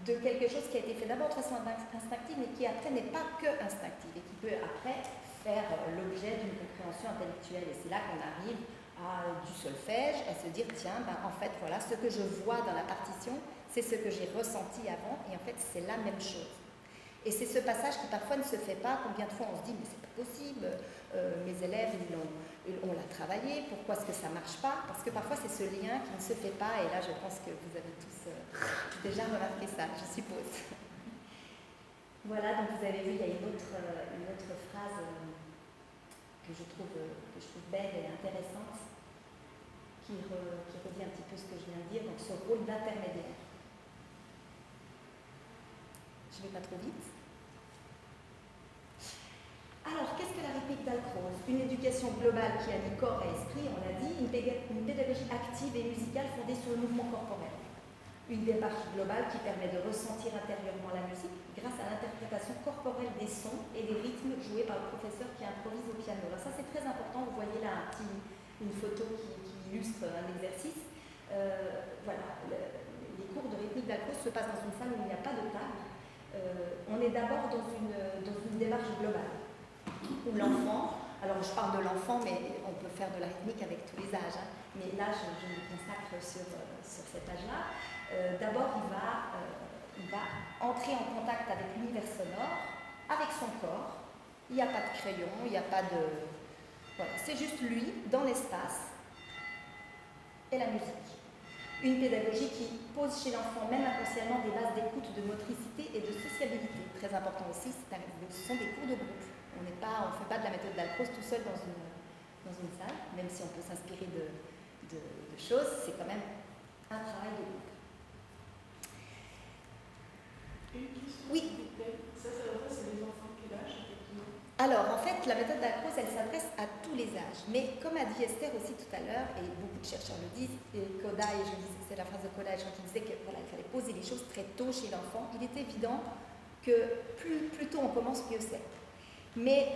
de quelque chose qui a été fait d'abord de façon instinctive, mais qui après n'est pas que instinctive, et qui peut après faire l'objet d'une compréhension intellectuelle. Et c'est là qu'on arrive à du solfège, à se dire, tiens, ben, en fait, voilà, ce que je vois dans la partition, c'est ce que j'ai ressenti avant, et en fait, c'est la même chose. Et c'est ce passage qui parfois ne se fait pas. Combien de fois on se dit, mais c'est pas possible, mes élèves, on l'a travaillé, pourquoi est-ce que ça marche pas? Parce que parfois, c'est ce lien qui ne se fait pas, et là, je pense que vous avez tous déjà remarqué ça, je suppose. Voilà, donc vous avez vu, il y a une autre phrase que je trouve belle et intéressante, qui redit un petit peu ce que je viens de dire, donc ce rôle d'intermédiaire. je ne vais pas trop vite. Alors, qu'est-ce que la rythmique d'Alcroze? Une éducation globale qui allie corps et esprit, on l'a dit, une pédagogie active et musicale fondée sur le mouvement corporel. Une démarche globale qui permet de ressentir intérieurement la musique grâce à l'interprétation corporelle des sons et des rythmes joués par le professeur qui improvise au piano. Alors ça c'est très important, vous voyez là une photo qui illustre un exercice. Voilà, les cours de rythmique d'Alcroze se passent dans une salle où il n'y a pas de table. On est d'abord dans une démarche globale, où l'enfant, alors je parle de l'enfant mais on peut faire de la rythmique avec tous les âges, hein, mais là je me consacre sur cet âge-là. D'abord, il va entrer en contact avec l'univers sonore, avec son corps. Il n'y a pas de crayon, il n'y a pas de... Voilà, c'est juste lui, dans l'espace, et la musique. Une pédagogie qui pose chez l'enfant, même inconsciemment, des bases d'écoute, de motricité et de sociabilité. Très important aussi, ce sont des cours de groupe. On ne fait pas de la méthode d'Alcroze tout seul dans une salle, même si on peut s'inspirer de choses, c'est quand même un travail de groupe. Une question. Oui. Ça s'adresse à des enfants de quel âge, effectivement? Alors, en fait, la méthode d'Alcroze, elle s'adresse à tous les âges. Mais comme a dit Esther aussi tout à l'heure, et beaucoup de chercheurs le disent, et Kodály, c'est la phrase de Kodály, quand il disait qu'il fallait poser les choses très tôt chez l'enfant, il est évident que plus tôt on commence, mieux c'est. Mais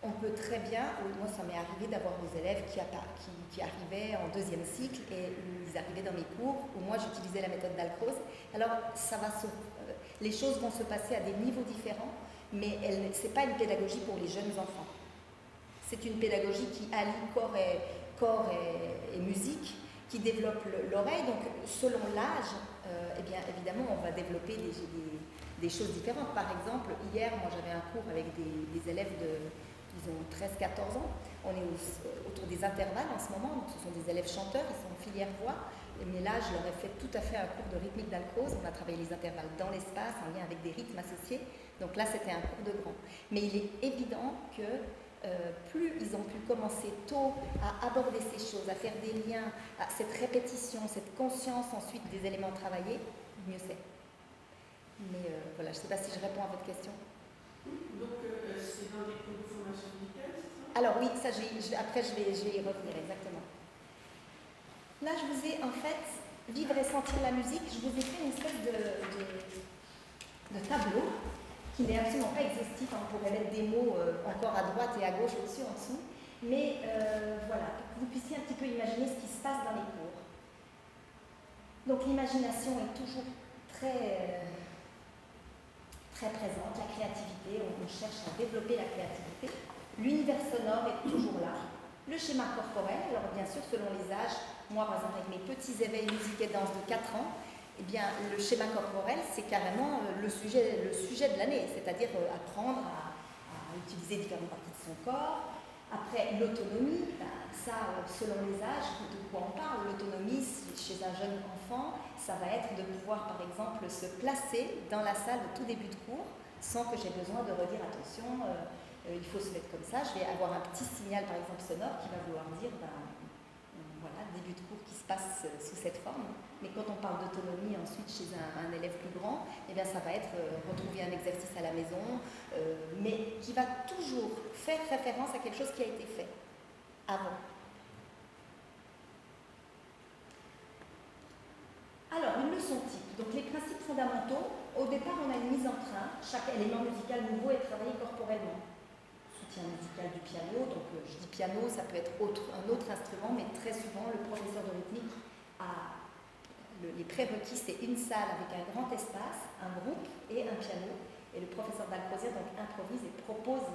on peut très bien, moi ça m'est arrivé d'avoir des élèves qui arrivaient en deuxième cycle et ils arrivaient dans mes cours où moi j'utilisais la méthode d'Alcroze. Alors les choses vont se passer à des niveaux différents, mais ce n'est pas une pédagogie pour les jeunes enfants. C'est une pédagogie qui allie corps et musique, qui développe l'oreille. Donc selon l'âge, eh bien évidemment on va développer des choses différentes. Par exemple, hier, moi j'avais un cours avec des élèves ils ont 13-14 ans. On est autour des intervalles en ce moment, donc ce sont des élèves chanteurs, ils sont en filière voix. Mais là, je leur ai fait tout à fait un cours de rythmique d'Alcroze. On a travaillé les intervalles dans l'espace, en lien avec des rythmes associés. Donc là, c'était un cours de grand. Mais il est évident que plus ils ont pu commencer tôt à aborder ces choses, à faire des liens, à cette répétition, cette conscience ensuite des éléments travaillés, mieux c'est. Mais voilà, je ne sais pas si je réponds à votre question. Donc, c'est dans des cours de formation musicale, c'est ça? Alors oui, ça, après je vais y revenir, exactement. Là, je vous ai en fait, vivre et sentir la musique, je vous ai fait une espèce de tableau qui n'est absolument pas exhaustif, on pourrait mettre des mots encore à droite et à gauche, au-dessus, en dessous, mais voilà, pour que vous puissiez un petit peu imaginer ce qui se passe dans les cours. Donc l'imagination est toujours très présente, la créativité, on cherche à développer la créativité. L'univers sonore est toujours là. Le schéma corporel, alors bien sûr selon les âges, moi par exemple avec mes petits éveils musique et danse de 4 ans, eh bien le schéma corporel c'est carrément le sujet de l'année, c'est-à-dire apprendre à utiliser différentes parties de son corps. Après l'autonomie, ça selon les âges, de quoi on parle, l'autonomie chez un jeune enfant, ça va être de pouvoir par exemple se placer dans la salle au tout début de cours sans que j'ai besoin de redire attention, il faut se mettre comme ça, je vais avoir un petit signal par exemple sonore qui va vouloir dire voilà, début de cours qui se passe sous cette forme. Mais quand on parle d'autonomie ensuite chez un élève plus grand, eh bien ça va être retrouver un exercice à la maison, mais qui va toujours faire référence à quelque chose qui a été fait avant. Alors, une leçon type. Donc les principes fondamentaux, au départ on a une mise en train, chaque élément musical nouveau est travaillé corporellement. Soutien musical du piano, donc je dis piano, ça peut être un autre instrument, mais très souvent le professeur de rythmique a les prérequis, c'est une salle avec un grand espace, un groupe et un piano. Et le professeur d'Alcroze donc improvise et propose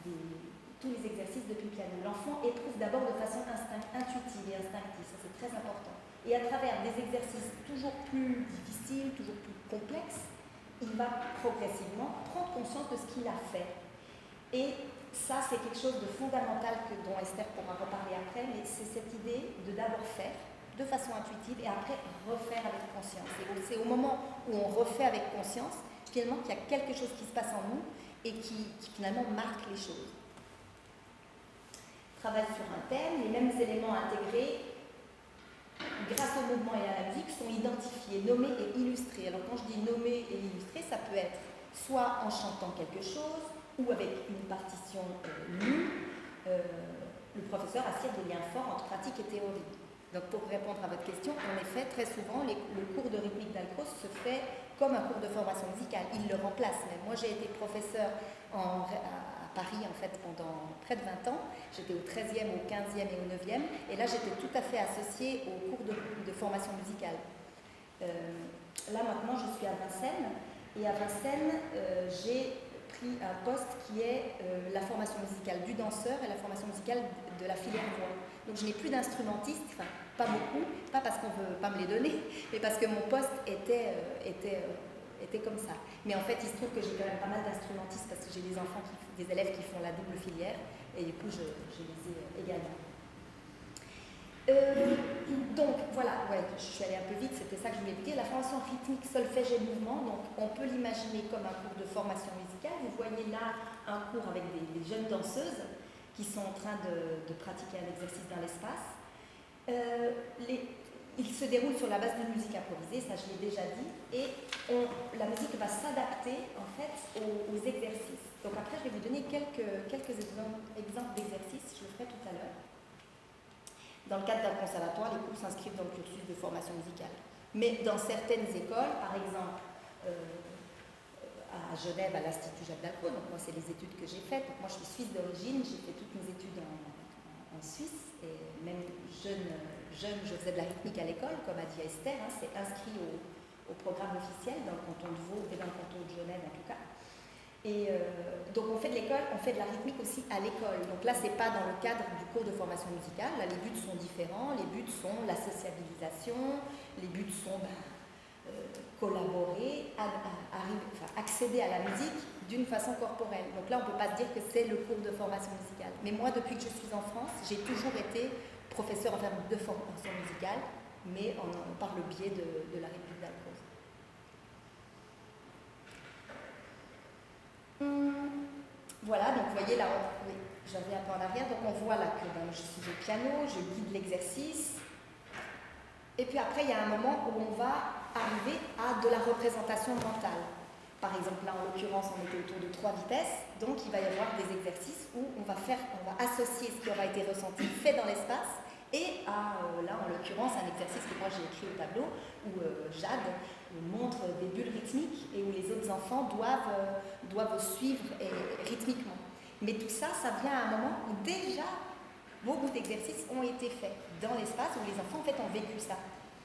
tous les exercices depuis le piano. L'enfant éprouve d'abord de façon intuitive et instinctive, ça c'est très important. Et à travers des exercices toujours plus difficiles, toujours plus complexes, il va progressivement prendre conscience de ce qu'il a fait. Et ça, c'est quelque chose de fondamental dont Esther pourra reparler après, mais c'est cette idée de d'abord faire de façon intuitive et après refaire avec conscience. Et c'est au moment où on refait avec conscience, finalement, qu'il y a quelque chose qui se passe en nous et qui finalement marque les choses. Travail sur un thème, les mêmes éléments intégrés grâce au mouvement et à la musique sont identiques identifier, nommer et illustrer. Alors quand je dis nommer et illustrer, ça peut être soit en chantant quelque chose ou avec une partition lue. Le professeur assure des liens forts entre pratique et théorie. Donc pour répondre à votre question, en effet, très souvent, le cours de rythmique d'Alcroze se fait comme un cours de formation musicale. Il le remplace même. Moi, j'ai été professeur à Paris, en fait, pendant près de 20 ans. J'étais au 13e, au 15e et au 9e. Et là, j'étais tout à fait associée au cours de formation musicale. Là, maintenant, je suis à Vincennes. Et à Vincennes, j'ai pris un poste qui est la formation musicale du danseur et la formation musicale de la filière voix. Donc je n'ai plus d'instrumentiste, enfin pas beaucoup, pas parce qu'on ne veut pas me les donner, mais parce que mon poste était comme ça. Mais en fait, il se trouve que j'ai quand même pas mal d'instrumentistes parce que j'ai des enfants, des élèves qui font la double filière, et du coup je les ai également. Donc voilà, ouais, je suis allée un peu vite, c'était ça que je voulais vous dire. La formation rythmique, solfège et mouvement, donc on peut l'imaginer comme un cours de formation musicale. Vous voyez là un cours avec des jeunes danseuses qui sont en train de pratiquer un exercice dans l'espace. Il se déroule sur la base d'une musique improvisée, ça je l'ai déjà dit, et la musique va s'adapter en fait aux exercices. Donc après je vais vous donner quelques exemples d'exercices, je le ferai tout à l'heure. Dans le cadre d'un conservatoire, les cours s'inscrivent dans le cursus de formation musicale. Mais dans certaines écoles, par exemple à Genève, à l'Institut Jacques d'Alcroze, donc moi c'est les études que j'ai faites, donc moi je suis suisse d'origine, j'ai fait toutes mes études en Suisse, et même jeune, je faisais de la rythmique à l'école, comme a dit Esther, hein, c'est inscrit au programme officiel dans le canton de Vaud et dans le canton de Genève en tout cas. Et donc on fait de l'école, on fait de la rythmique aussi à l'école. Donc là, c'est pas dans le cadre du cours de formation musicale. Là, les buts sont différents. Les buts sont la sociabilisation, les buts sont collaborer, accéder à la musique d'une façon corporelle. Donc là, on ne peut pas se dire que c'est le cours de formation musicale. Mais moi, depuis que je suis en France, j'ai toujours été professeur en termes de formation musicale, mais par le biais de la rythmique d'Alcroze. Voilà, donc vous voyez là, oui, j'avais un peu en arrière, donc on voit là que je suis au piano, je guide l'exercice, et puis après il y a un moment où on va arriver à de la représentation mentale. Par exemple, là en l'occurrence on était autour de 3 vitesses, donc il va y avoir des exercices où on va associer ce qui aura été ressenti, fait dans l'espace, et là en l'occurrence un exercice que moi j'ai écrit au tableau, où Jade montre des bulles rythmiques et où les autres enfants doivent suivre rythmiquement. Mais tout ça, ça vient à un moment où déjà beaucoup d'exercices ont été faits dans l'espace, où les enfants en fait ont vécu ça.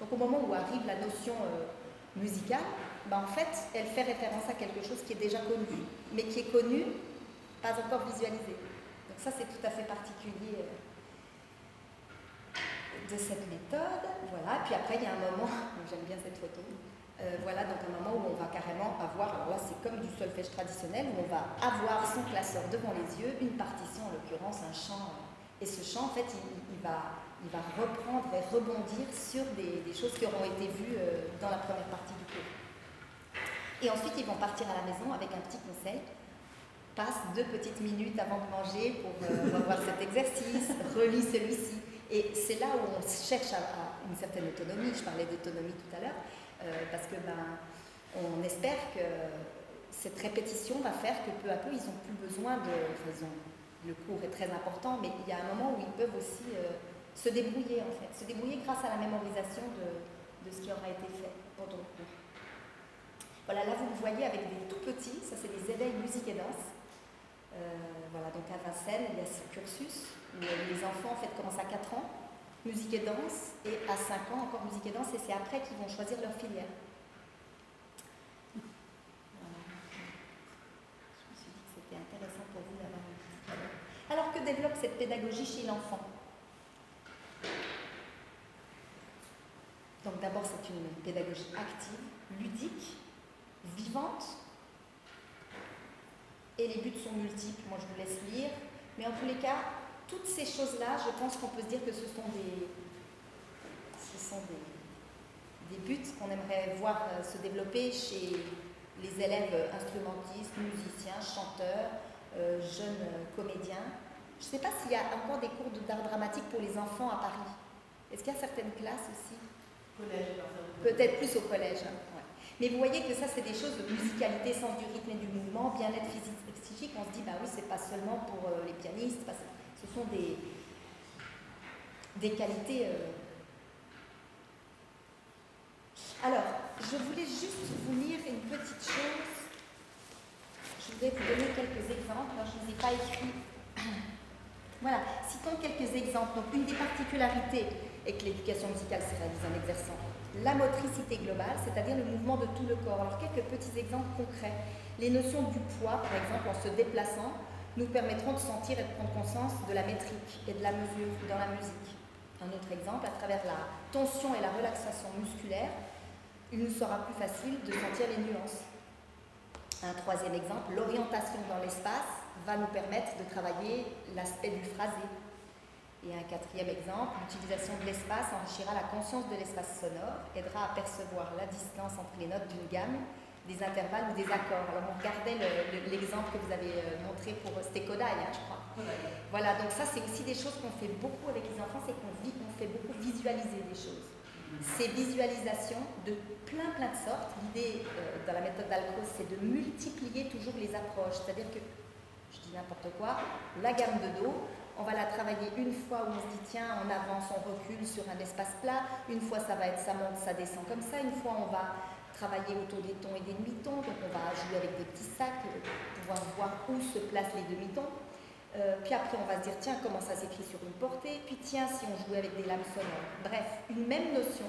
Donc au moment où arrive la notion musicale, en fait, elle fait référence à quelque chose qui est déjà connu, mais qui est connu, pas encore visualisé. Donc ça, c'est tout à fait particulier de cette méthode. Voilà, puis après, il y a un moment, j'aime bien cette photo, voilà, donc un moment où on va carrément avoir, alors là c'est comme du solfège traditionnel, où on va avoir son classeur devant les yeux, une partition en l'occurrence, un chant, et ce chant en fait il va reprendre et rebondir sur des choses qui auront été vues dans la première partie du cours. Et ensuite ils vont partir à la maison avec un petit conseil, passe 2 petites minutes avant de manger pour revoir cet exercice, relis celui-ci, et c'est là où on cherche à une certaine autonomie, je parlais d'autonomie tout à l'heure, parce que on espère que cette répétition va faire que peu à peu ils n'ont plus besoin le cours est très important, mais il y a un moment où ils peuvent aussi se débrouiller en fait, se débrouiller grâce à la mémorisation de ce qui aura été fait pendant le cours. Voilà, là vous me voyez avec des tout petits, ça c'est des éveils musique et danse. Voilà, donc à Vincennes, il y a ce cursus où les enfants en fait commencent à 4 ans. Musique et danse, et à 5 ans encore musique et danse, et c'est après qu'ils vont choisir leur filière. Voilà. Je me suis dit que c'était intéressant pour vous d'avoir vu. Alors que développe cette pédagogie chez l'enfant? Donc d'abord c'est une pédagogie active, ludique, vivante, et les buts sont multiples, moi je vous laisse lire, mais en tous les cas, toutes ces choses-là, je pense qu'on peut se dire que ce sont des buts qu'on aimerait voir se développer chez les élèves instrumentistes, musiciens, chanteurs, jeunes comédiens. Je ne sais pas s'il y a encore des cours d'art dramatique pour les enfants à Paris. Est-ce qu'il y a certaines classes aussi Collège, à partir du Peut-être plus au collège. Hein, ouais. Mais vous voyez que ça, c'est des choses de musicalité, sens du rythme et du mouvement, bien-être physique et psychique. On se dit, bah oui, c'est pas seulement pour les pianistes, ce sont des qualités. Alors, je voulais juste vous lire une petite chose. Je voudrais vous donner quelques exemples. Alors, je ne vous ai pas écrit. Voilà, citons quelques exemples. Donc, une des particularités est que l'éducation musicale se réalise en exerçant la motricité globale, c'est-à-dire le mouvement de tout le corps. Alors, quelques petits exemples concrets. Les notions du poids, par exemple, en se déplaçant, nous permettront de sentir et de prendre conscience de la métrique et de la mesure dans la musique. Un autre exemple, à travers la tension et la relaxation musculaire, il nous sera plus facile de sentir les nuances. Un troisième exemple, l'orientation dans l'espace va nous permettre de travailler l'aspect du phrasé. Et un quatrième exemple, l'utilisation de l'espace enrichira la conscience de l'espace sonore, aidera à percevoir la distance entre les notes d'une gamme, des intervalles ou des accords. Alors on regardait l'exemple que vous avez montré pour c'était Kodai, hein, je crois. Voilà, donc ça c'est aussi des choses qu'on fait beaucoup avec les enfants, c'est qu'on fait beaucoup visualiser des choses. Ces visualisations de plein de sortes, l'idée dans la méthode d'Alcroze, c'est de multiplier toujours les approches, c'est-à-dire que, je dis n'importe quoi, la gamme de Do, on va la travailler une fois où on se dit tiens, on avance, on recule sur un espace plat, une fois ça va être ça monte, ça descend comme ça, une fois on va travailler autour des tons et des demi-tons, donc on va jouer avec des petits sacs, pouvoir voir où se placent les demi-tons. Puis après on va se dire tiens, comment ça s'écrit sur une portée, puis tiens, si on jouait avec des lames sonores. Bref, une même notion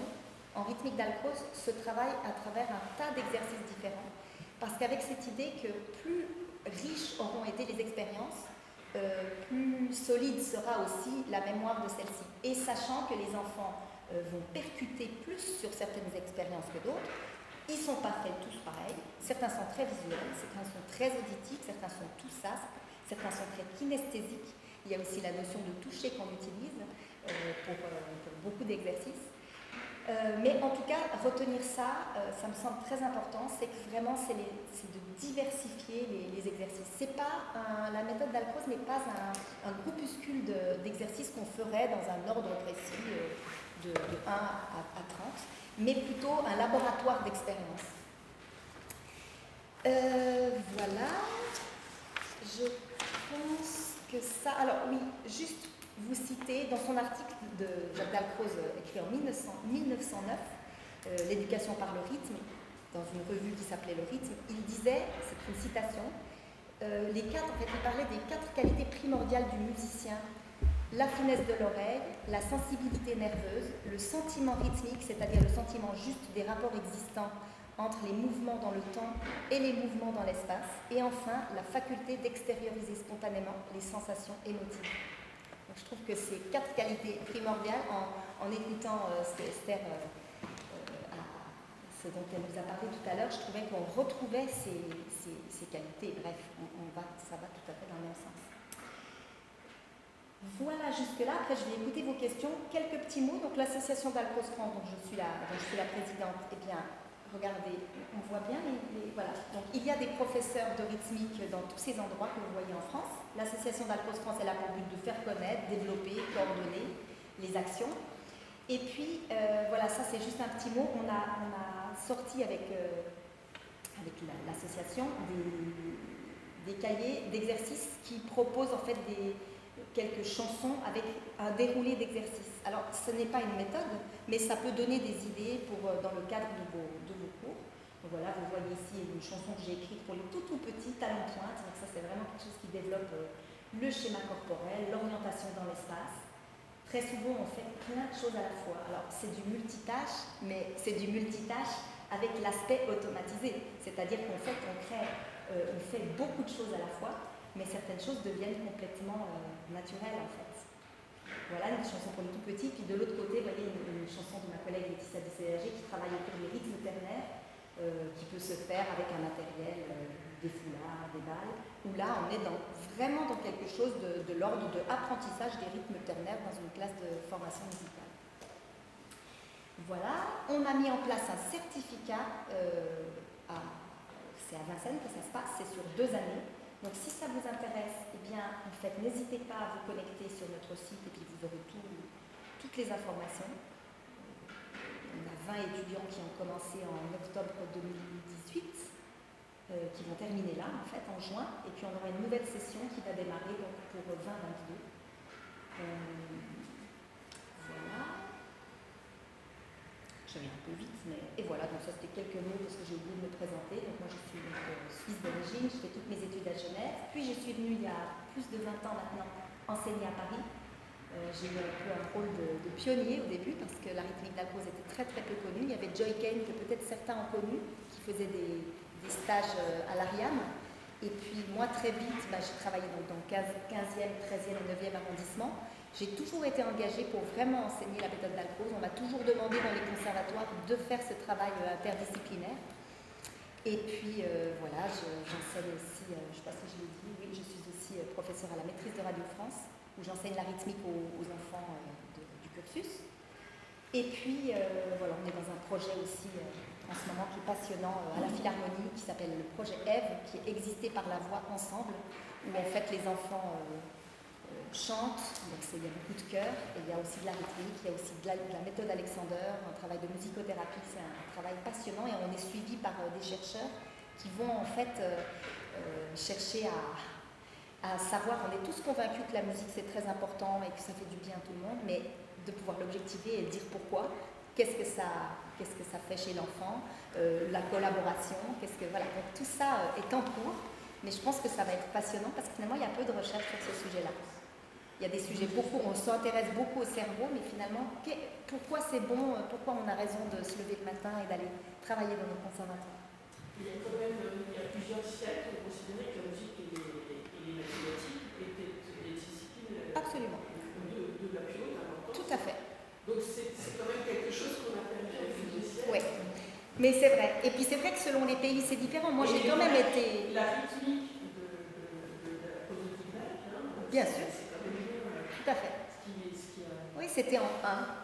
en rythmique d'Alcroze se travaille à travers un tas d'exercices différents, parce qu'avec cette idée que plus riches auront été les expériences, plus solide sera aussi la mémoire de celle-ci. Et sachant que les enfants vont percuter plus sur certaines expériences que d'autres, ils ne sont pas faits tous pareils. Certains sont très visuels, certains sont très auditifs, certains sont tout ça, certains sont très kinesthésiques. Il y a aussi la notion de toucher qu'on utilise pour beaucoup d'exercices. Mais en tout cas, retenir ça, ça me semble très important, c'est que vraiment c'est de diversifier les exercices. C'est pas la méthode d'Alcroze n'est pas un groupuscule d'exercices qu'on ferait dans un ordre précis de 1 à 30, mais plutôt un laboratoire d'expérience. Voilà, je pense que ça... Alors oui, juste... Vous citez dans son article de Jacques Dalcroze écrit en 1909, L'éducation par le rythme, dans une revue qui s'appelait Le rythme, il disait, c'est une citation, il parlait des 4 qualités primordiales du musicien: la finesse de l'oreille, la sensibilité nerveuse, le sentiment rythmique, c'est-à-dire le sentiment juste des rapports existants entre les mouvements dans le temps et les mouvements dans l'espace, et enfin la faculté d'extérioriser spontanément les sensations émotives. Donc, je trouve que ces 4 qualités primordiales, en écoutant ce que Esther, ce dont elle nous a parlé tout à l'heure, je trouvais qu'on retrouvait ces qualités. Bref, ça va tout à fait dans le même sens. Voilà jusque-là. Après, je vais écouter vos questions. Quelques petits mots. Donc, l'association d'Alcroze France, dont je suis la présidente, eh bien, regardez, on voit bien voilà. Donc, il y a des professeurs de rythmique dans tous ces endroits que vous voyez en France. L'association d'Alcroze France est là pour le but de faire connaître, développer, coordonner les actions. Et puis, voilà, ça c'est juste un petit mot. On a sorti avec l'association des cahiers d'exercices qui proposent en fait quelques chansons avec un déroulé d'exercices. Alors, ce n'est pas une méthode, mais ça peut donner des idées dans le cadre de vos cours. Donc voilà, vous voyez ici une chanson que j'ai écrite pour les tout petits talons pointe. Donc ça, c'est vraiment quelque chose qui développe le schéma corporel, l'orientation dans l'espace. Très souvent, on fait plein de choses à la fois. Alors, c'est du multitâche, mais c'est du multitâche avec l'aspect automatisé. C'est-à-dire qu'en fait, on fait beaucoup de choses à la fois, mais certaines choses deviennent complètement naturelles, en fait. Voilà, une chanson pour les tout petits. Puis de l'autre côté, vous voyez une chanson de ma collègue Laetitia Dessé qui travaille autour des rythmes ternaires, qui peut se faire avec un matériel, des foulards, des balles, où là on est vraiment dans quelque chose de l'ordre de apprentissage des rythmes ternaires dans une classe de formation musicale. Voilà, on a mis en place un certificat, c'est à Vincennes que ça se passe, c'est sur 2 années. Donc si ça vous intéresse, eh bien en fait n'hésitez pas à vous connecter sur notre site et puis vous aurez toutes les informations. on a 20 étudiants qui ont commencé en octobre 2018, qui vont terminer là, en fait, en juin. Et puis, on aura une nouvelle session qui va démarrer donc, pour 2022. Voilà. Je vais un peu vite, mais... Et voilà, donc ça c'était quelques mots parce que j'ai oublié de me présenter. Donc moi je suis suisse d'origine, je fais toutes mes études à Genève. Puis je suis venue il y a plus de 20 ans maintenant enseigner à Paris. J'ai eu un peu un rôle de pionnier au début parce que la rythmique d'Alcroze était très très peu connue. Il y avait Joy Kane que peut-être certains ont connu, qui faisait des stages à l'Ariane. Et puis moi très vite, j'ai travaillé donc dans le 15e, 13e et 9e arrondissement. J'ai toujours été engagée pour vraiment enseigner la méthode d'Alcroze. On m'a toujours demandé dans les conservatoires de faire ce travail interdisciplinaire. Et puis voilà, j'enseigne aussi, je ne sais pas si je l'ai dit, oui, je suis aussi professeure à la maîtrise de Radio France, où j'enseigne la rythmique aux enfants du cursus. Et puis voilà, on est dans un projet aussi en ce moment qui est passionnant à la Philharmonie, qui s'appelle le projet Ève, qui est existé par la voix ensemble, où en fait les enfants chantent, donc il y a beaucoup de chœurs, et il y a aussi de la rythmique, il y a aussi de la méthode Alexander, un travail de musicothérapie, c'est un travail passionnant, et on est suivi par des chercheurs qui vont en fait chercher à savoir, on est tous convaincus que la musique c'est très important et que ça fait du bien à tout le monde, mais de pouvoir l'objectiver et dire pourquoi, qu'est-ce que ça fait chez l'enfant, la collaboration, voilà, donc tout ça est en cours, mais je pense que ça va être passionnant parce que finalement il y a peu de recherche sur ce sujet-là. Il y a des sujets on s'intéresse beaucoup au cerveau, mais finalement, pourquoi c'est bon, pourquoi on a raison de se lever le matin et d'aller travailler dans nos conservatoires? Il y a quand même, il y a plusieurs siècles, on considérait que la musique et les mathématiques étaient des disciplines Absolument. de la plus haute importance. Tout à fait. Donc c'est quand même quelque chose qu'on a perdu au fil des siècles. Oui, mais c'est vrai. Et puis c'est vrai que selon les pays, c'est différent. Moi, j'ai quand même été... La rythmique de la positive, bien sûr. Tout à fait. Oui, c'était en 1.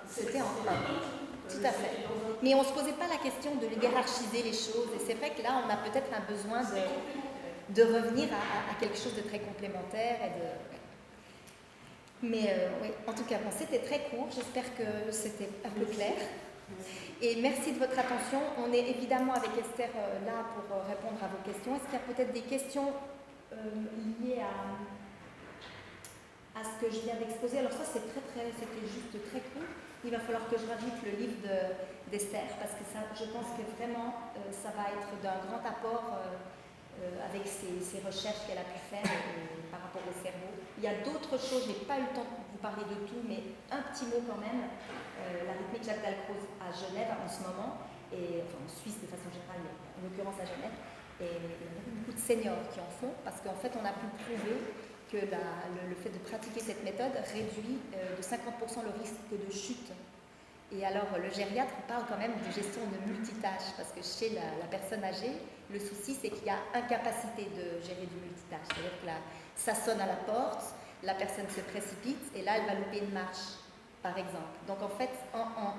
C'était en 1. Tout à fait. Mais on ne se posait pas la question de hiérarchiser les choses. Et c'est vrai que là, on a peut-être un besoin de revenir à quelque chose de très complémentaire. Mais oui, en tout cas, bon, c'était très court. J'espère que c'était un peu clair. Et merci de votre attention. On est évidemment avec Esther là pour répondre à vos questions. Est-ce qu'il y a peut-être des questions liées à ce que je viens d'exposer? Alors ça, c'était juste très court. Il va falloir que je rajoute le livre d'Esther parce que ça, je pense que vraiment, ça va être d'un grand apport avec ces recherches qu'elle a pu faire par rapport au cerveau. Il y a d'autres choses, je n'ai pas eu le temps de vous parler de tout, mais un petit mot quand même. La rythmique Jacques Dalcroze à Genève en ce moment, et, enfin en Suisse de façon générale, mais en l'occurrence à Genève, et il y a beaucoup de seniors qui en font parce qu'en fait on a pu prouver que le fait de pratiquer cette méthode réduit de 50% le risque de chute. Et alors le gériatre parle quand même de gestion de multitâche parce que chez la personne âgée, le souci c'est qu'il y a incapacité de gérer du multitâche. C'est-à-dire que ça sonne à la porte, la personne se précipite et là elle va louper une marche, par exemple. Donc en fait,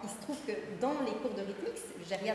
il se trouve que dans les cours de rythmique, le gériatre